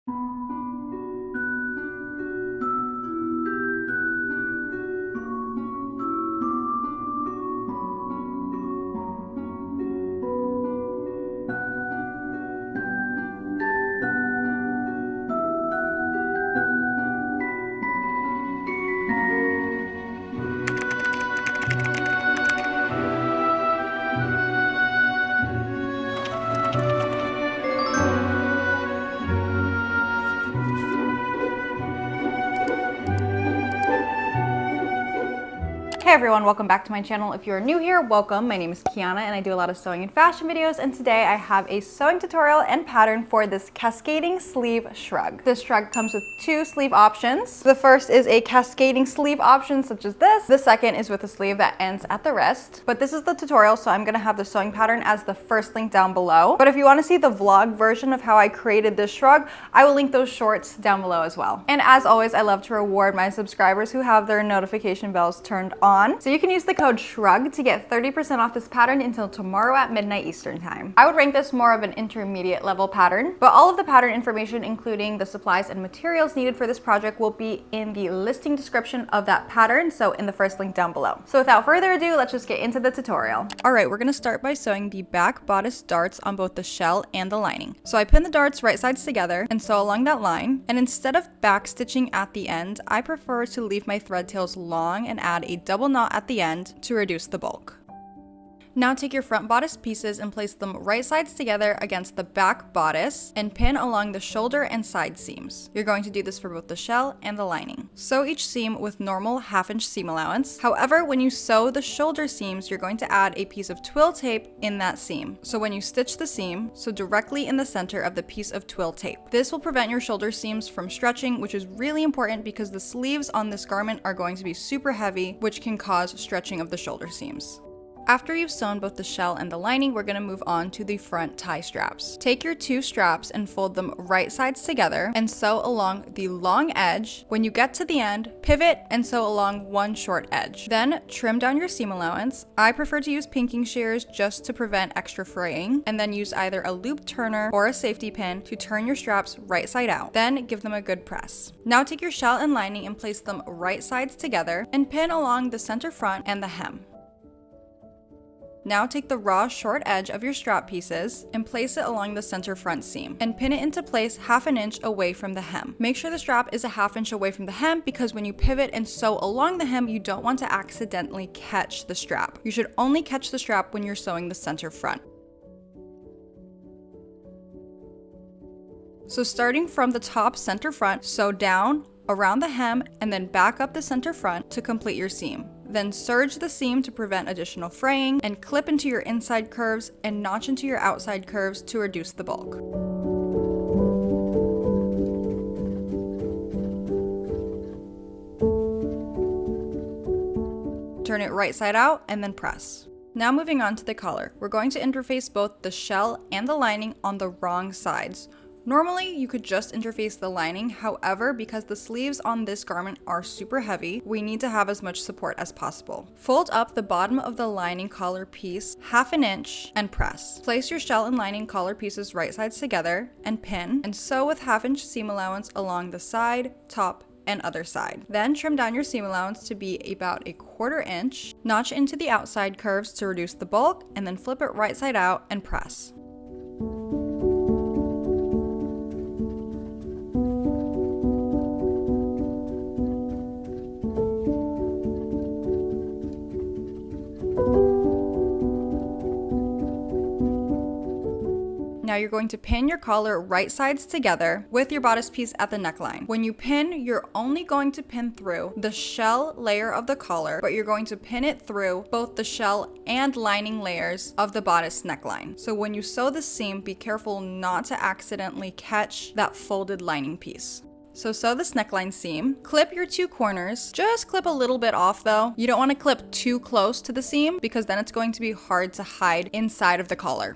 Hey everyone, welcome back to my channel. If you're new here, welcome. My name is Kiana and I do a lot of sewing and fashion videos, and today I have a sewing tutorial and pattern for this cascading sleeve shrug. This shrug comes with two sleeve options. The first is a cascading sleeve option such as this. The second is with a sleeve that ends at the wrist. But this is the tutorial, so I'm gonna have the sewing pattern as the first link down below. But if you wanna see the vlog version of how I created this shrug, I will link those shorts down below as well. And as always, I love to reward my subscribers who have their notification bells turned on. So you can use the code SHRUG to get 30% off this pattern until tomorrow at midnight Eastern time. I would rank this more of an intermediate level pattern, but all of the pattern information, including the supplies and materials needed for this project, will be in the listing description of that pattern, so in the first link down below. So without further ado, let's just get into the tutorial. All right, we're gonna start by sewing the back bodice darts on both the shell and the lining. So I pin the darts right sides together and sew along that line, and instead of back stitching at the end, I prefer to leave my thread tails long and add a double knot at the end to reduce the bulk. Now take your front bodice pieces and place them right sides together against the back bodice and pin along the shoulder and side seams. You're going to do this for both the shell and the lining. Sew each seam with normal 1/2 inch seam allowance. However, when you sew the shoulder seams, you're going to add a piece of twill tape in that seam. So when you stitch the seam, sew directly in the center of the piece of twill tape. This will prevent your shoulder seams from stretching, which is really important because the sleeves on this garment are going to be super heavy, which can cause stretching of the shoulder seams. After you've sewn both the shell and the lining, we're going to move on to the front tie straps. Take your two straps and fold them right sides together and sew along the long edge. When you get to the end, pivot and sew along one short edge. Then trim down your seam allowance. I prefer to use pinking shears just to prevent extra fraying, and then use either a loop turner or a safety pin to turn your straps right side out. Then give them a good press. Now take your shell and lining and place them right sides together and pin along the center front and the hem. Now take the raw short edge of your strap pieces and place it along the center front seam and pin it into place 1/2 inch away from the hem. Make sure the strap is 1/2 inch away from the hem because when you pivot and sew along the hem, you don't want to accidentally catch the strap. You should only catch the strap when you're sewing the center front. So starting from the top center front, sew down around the hem and then back up the center front to complete your seam. Then serge the seam to prevent additional fraying and clip into your inside curves and notch into your outside curves to reduce the bulk. Turn it right side out and then press. Now moving on to the collar. We're going to interface both the shell and the lining on the wrong sides. Normally, you could just interface the lining. However, because the sleeves on this garment are super heavy, we need to have as much support as possible. Fold up the bottom of the lining collar piece 1/2 inch and press. Place your shell and lining collar pieces right sides together and pin and sew with 1/2 inch seam allowance along the side, top, and other side. Then trim down your seam allowance to be about 1/4 inch, notch into the outside curves to reduce the bulk, and then flip it right side out and press. Now you're going to pin your collar right sides together with your bodice piece at the neckline. When you pin, you're only going to pin through the shell layer of the collar, but you're going to pin it through both the shell and lining layers of the bodice neckline. So when you sew the seam, be careful not to accidentally catch that folded lining piece. So sew this neckline seam, clip your two corners, just clip a little bit off though. You don't want to clip too close to the seam because then it's going to be hard to hide inside of the collar.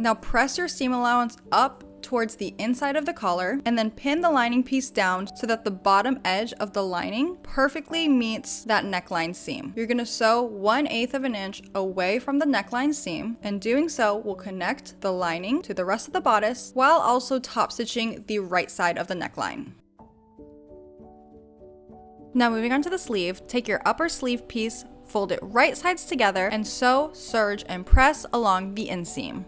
Now press your seam allowance up towards the inside of the collar and then pin the lining piece down so that the bottom edge of the lining perfectly meets that neckline seam. You're gonna sew 1/8 of an inch away from the neckline seam, and doing so will connect the lining to the rest of the bodice while also top stitching the right side of the neckline. Now moving on to the sleeve, take your upper sleeve piece, fold it right sides together, and sew, serge, and press along the inseam.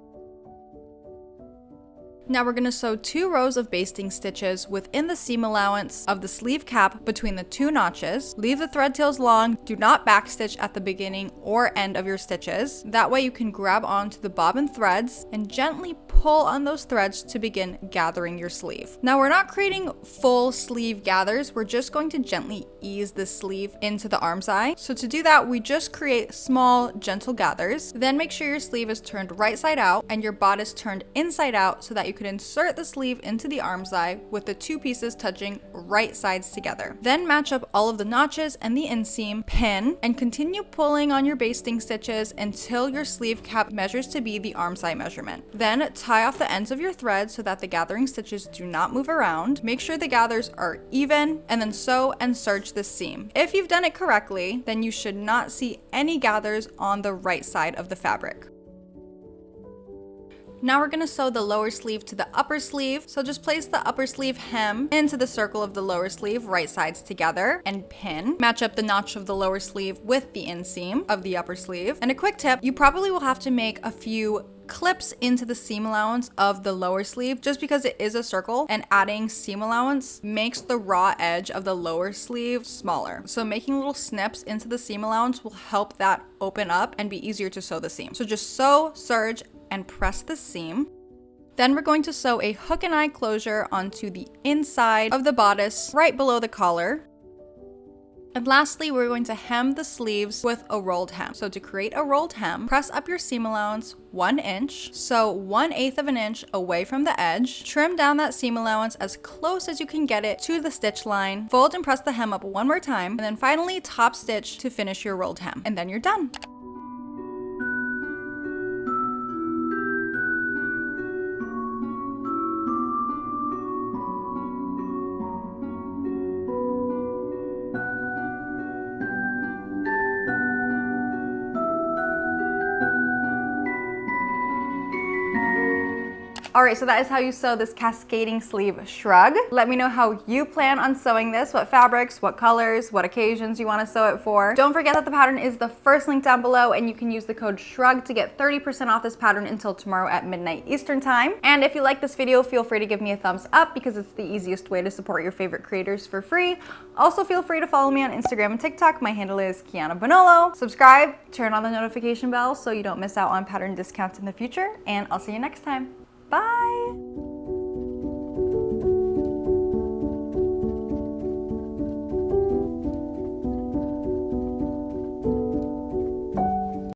Now we're going to sew 2 rows of basting stitches within the seam allowance of the sleeve cap between the 2 notches. Leave the thread tails long. Do not backstitch at the beginning or end of your stitches. That way you can grab onto the bobbin threads and gently pull on those threads to begin gathering your sleeve. Now we're not creating full sleeve gathers. We're just going to gently ease the sleeve into the arm's eye. So to do that, we just create small, gentle gathers. Then make sure your sleeve is turned right side out and your bodice turned inside out so that you can insert the sleeve into the arm's eye with the 2 pieces touching right sides together. Then match up all of the notches and the inseam, pin, and continue pulling on your basting stitches until your sleeve cap measures to be the arm's eye measurement. Then tie off the ends of your thread so that the gathering stitches do not move around. Make sure the gathers are even, and then sew and serge the seam. If you've done it correctly, then you should not see any gathers on the right side of the fabric. Now we're going to sew the lower sleeve to the upper sleeve. So just place the upper sleeve hem into the circle of the lower sleeve, right sides together, and pin. Match up the notch of the lower sleeve with the inseam of the upper sleeve. And a quick tip, you probably will have to make a few clips into the seam allowance of the lower sleeve just because it is a circle, and adding seam allowance makes the raw edge of the lower sleeve smaller. So making little snips into the seam allowance will help that open up and be easier to sew the seam. So just sew, serge, and press the seam. Then we're going to sew a hook and eye closure onto the inside of the bodice right below the collar. And lastly, we're going to hem the sleeves with a rolled hem. So to create a rolled hem, press up your seam allowance 1 inch, sew 1/8 of an inch away from the edge, trim down that seam allowance as close as you can get it to the stitch line, fold and press the hem up 1 more time, and then finally top stitch to finish your rolled hem. And then you're done. Alright, so that is how you sew this cascading sleeve shrug. Let me know how you plan on sewing this, what fabrics, what colors, what occasions you want to sew it for. Don't forget that the pattern is the first link down below, and you can use the code SHRUG to get 30% off this pattern until tomorrow at midnight Eastern time. And if you like this video, feel free to give me a thumbs up because it's the easiest way to support your favorite creators for free. Also feel free to follow me on Instagram and TikTok. My handle is Kiana Bonollo. Subscribe, turn on the notification bell so you don't miss out on pattern discounts in the future, and I'll see you next time. Bye!